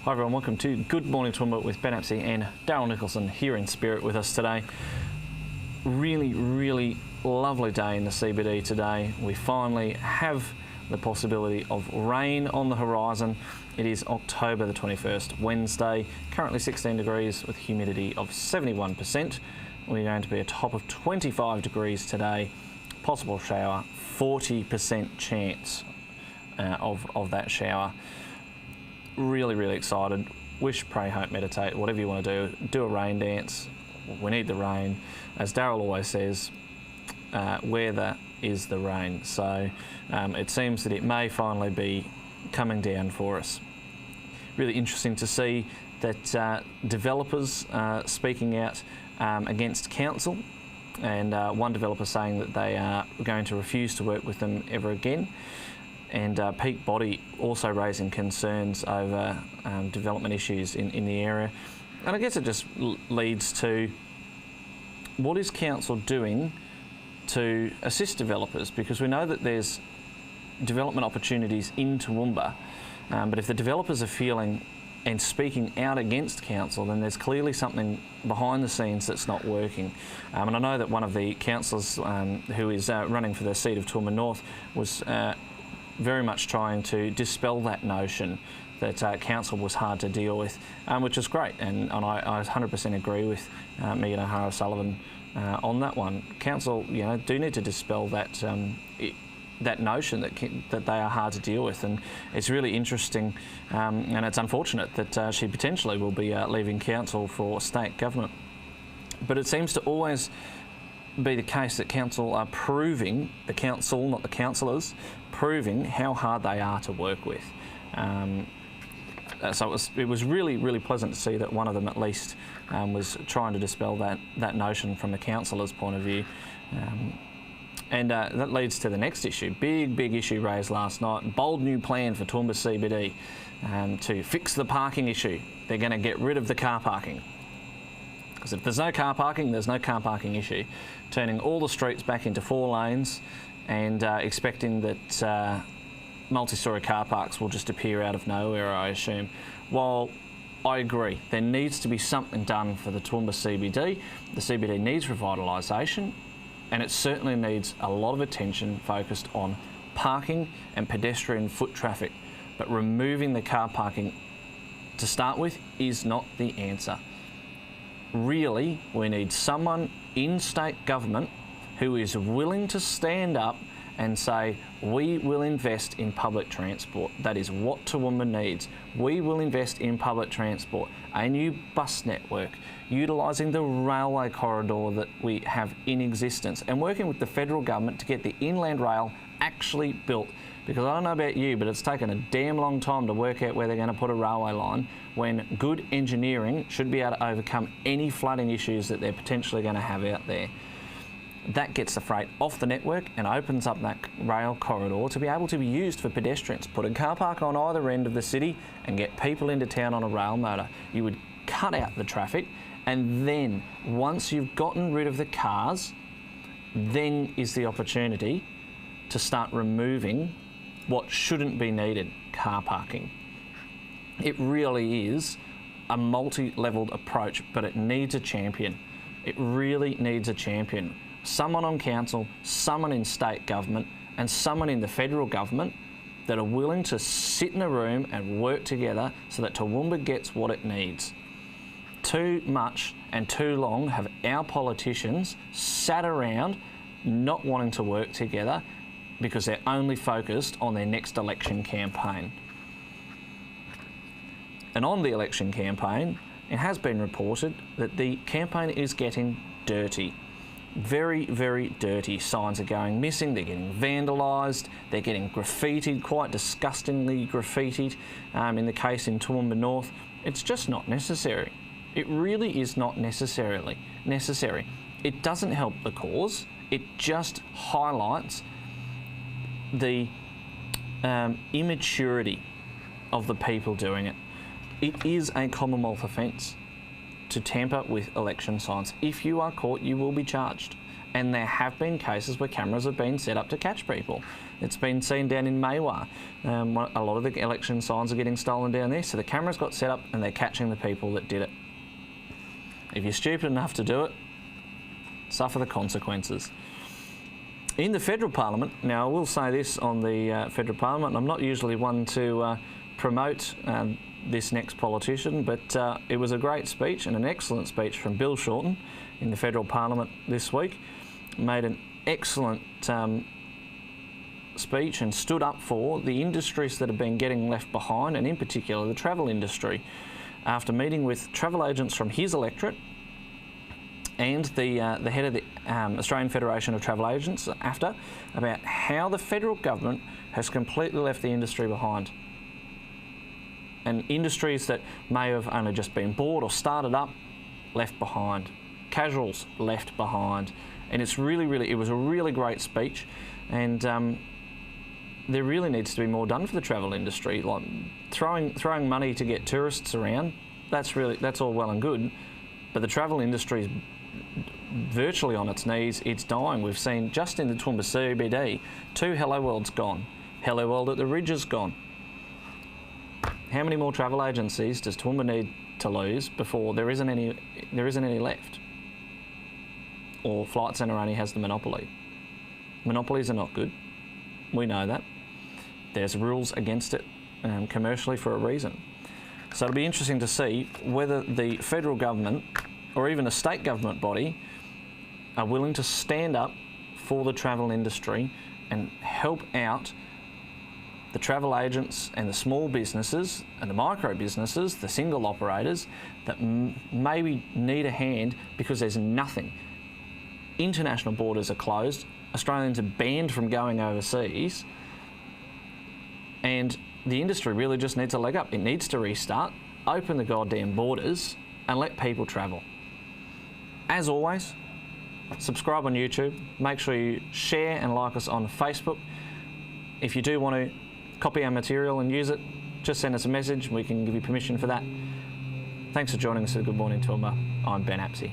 Hi everyone, welcome to Good Morning Toowoomba with Ben Apsey and Daryl Nicholson here in spirit with us today. Really lovely day in the CBD today. We finally have the possibility of rain on the horizon. It is October the 21st, Wednesday, currently 16 degrees with humidity of 71%. We're going to be a top of 25 degrees today, possible shower, 40% chance of that shower. Really excited. Wish, pray, hope, meditate, whatever you want to do a rain dance. We need the rain. As Daryl always says, weather is the rain. So it seems that it may finally be coming down for us. Really interesting to see that developers speaking out against council, and one developer saying that they are going to refuse to work with them ever again. And Peak Body also raising concerns over development issues in the area. And I guess it just leads to what is council doing to assist developers, because we know that there's development opportunities in Toowoomba, but if the developers are feeling and speaking out against council, then there's clearly something behind the scenes that's not working. And I know that one of the councillors who is running for the seat of Toowoomba North was very much trying to dispel that notion that council was hard to deal with, which is great, and I 100% agree with Megan O'Hara-Sullivan on that one. Council, do need to dispel that that notion that they are hard to deal with, and it's really interesting, and it's unfortunate that she potentially will be leaving council for state government. But it seems to always be the case that council are proving, the council, not the councillors, proving how hard they are to work with. So it was really pleasant to see that one of them at least was trying to dispel that notion from the councillor's point of view. And that leads to the next issue. Big issue raised last night. Bold new plan for Toowoomba CBD to fix the parking issue. They're going to get rid of the car parking. Because if there's no car parking, there's no car parking issue. Turning all the streets back into 4 lanes and expecting that multi-storey car parks will just appear out of nowhere, I assume. While I agree, there needs to be something done for the Toowoomba CBD. The CBD needs revitalisation, and it certainly needs a lot of attention focused on parking and pedestrian foot traffic. But removing the car parking to start with is not the answer. Really, we need someone in state government who is willing to stand up and say, we will invest in public transport. That is what Toowoomba needs. We will invest in public transport, a new bus network, utilising the railway corridor that we have in existence, and working with the federal government to get the inland rail actually built. Because I don't know about you, but it's taken a damn long time to work out where they're going to put a railway line, when good engineering should be able to overcome any flooding issues that they're potentially going to have out there. That gets the freight off the network and opens up that rail corridor to be able to be used for pedestrians. Put a car park on either end of the city and get people into town on a rail motor. You would cut out the traffic, and then once you've gotten rid of the cars, then is the opportunity to start removing what shouldn't be needed, car parking. It really is a multi-levelled approach, but it needs a champion. It really needs a champion. Someone on council, someone in state government, and someone in the federal government that are willing to sit in a room and work together so that Toowoomba gets what it needs. Too much and too long have our politicians sat around not wanting to work together because they're only focused on their next election campaign. And on the election campaign, it has been reported that the campaign is getting dirty. Very dirty. Signs are going missing, they're getting vandalised, they're getting graffitied, quite disgustingly graffitied. In the case in Toowoomba North, it's just not necessary. It really is not necessary. It doesn't help the cause, it just highlights the immaturity of the people doing it. It is a Commonwealth offence to tamper with election signs. If you are caught, you will be charged. And there have been cases where cameras have been set up to catch people. It's been seen down in Maywa. A lot of the election signs are getting stolen down there, so the cameras got set up and they're catching the people that did it. If you're stupid enough to do it, suffer the consequences. In the federal parliament, now I will say this on the federal parliament, I'm not usually one to promote this next politician, but it was a great speech and an excellent speech from Bill Shorten in the federal parliament this week. Made an excellent speech and stood up for the industries that have been getting left behind, and in particular the travel industry, after meeting with travel agents from his electorate and the head of the Australian Federation of Travel Agents, AFTA, about how the federal government has completely left the industry behind. And industries that may have only just been bought or started up, left behind. Casuals left behind. And it was a really great speech, and there really needs to be more done for the travel industry. Like throwing money to get tourists around, that's all well and good, but the travel industry is virtually on its knees. It's dying. We've seen just in the Toowoomba CBD, 2 Hello Worlds gone. Hello World at the Ridge is gone. How many more travel agencies does Toowoomba need to lose before there isn't any left? Or Flight Centre only has the monopoly? Monopolies are not good. We know that. There's rules against it commercially for a reason. So it'll be interesting to see whether the federal government or even a state government body are willing to stand up for the travel industry and help out the travel agents and the small businesses and the micro businesses, the single operators that maybe need a hand because there's nothing. International borders are closed. Australians are banned from going overseas, and the industry really just needs a leg up. It needs to restart, open the goddamn borders and let people travel. As always, subscribe on YouTube. Make sure you share and like us on Facebook. If you do want to copy our material and use it, just send us a message. We can give you permission for that. Thanks for joining us at Good Morning Toowoomba. I'm Ben Apsey.